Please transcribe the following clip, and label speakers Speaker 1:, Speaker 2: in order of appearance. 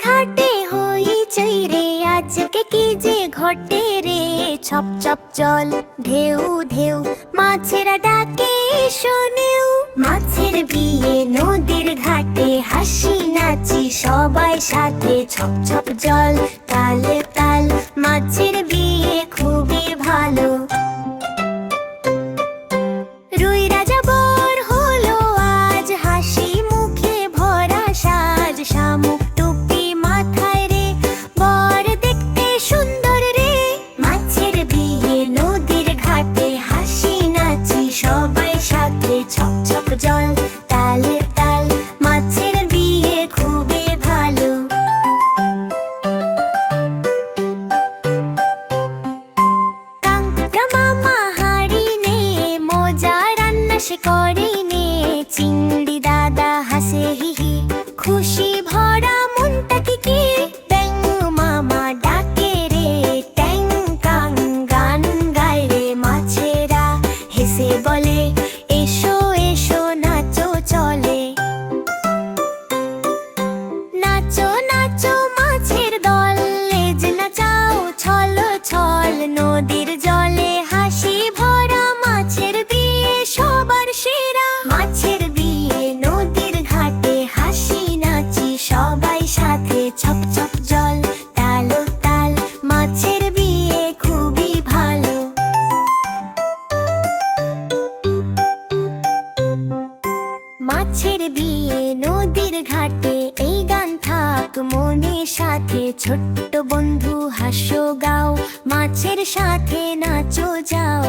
Speaker 1: ঘাটে হইচই রে, আজকে কি যে ঘটে রে। ছপ ছপ জল, ঢেউ ঢেউ, মাছেরা ডাকে শোনেও। মাছের বিয়ে নদীর ঘাটে, হাসি নাচি সবাই সাথে। ছপ ছপ জল, তালে তাল, মাছের বিয়ে খুবই ভালো। রুই রাজা বর হলো আজ, হাসি মুখে ভরা সাজ। শামুক টুপি মাথায় রে, বর দেখতে সুন্দর রে। মাছের বিয়ে নদীর ঘাটে, হাসি নাচি সবাই সাথে। ছপ ছপ জল, তালে তাল, মাছের বিয়ে খুবই ভালো। কাঁকড়া মামা হাঁড়ি নে, মজা রান্না সে করে নে। চিংড়ি দাদা হাসে হিহি, খুশি ভরা মনটা কি। ব্যাঙ মামা ডাকে রে, ট্যাং কাং গান গায় রে। মাছেরা হেসে বলে, এসো এসো নাচো চলে। নাচো নাচো মাছের দল, লেজ নাচাও ছল ছল। নদীর জলে হাসি ভরা, মাছের বিয়ে সবার সেরা। মাছের বিয়ে নদীর ঘাটে, হাসি নাচি সবাই সাথে। ছপ ছপ জল, তালো তাল, মাছের বিয়ে খুবই ভালো। মাছের বিয়ে নদীর ঘাটে, এই গান থাক মনের সাথে। ছোট্ট বন্ধু হাসো গাও, মাছের সাথে নাচো যাও।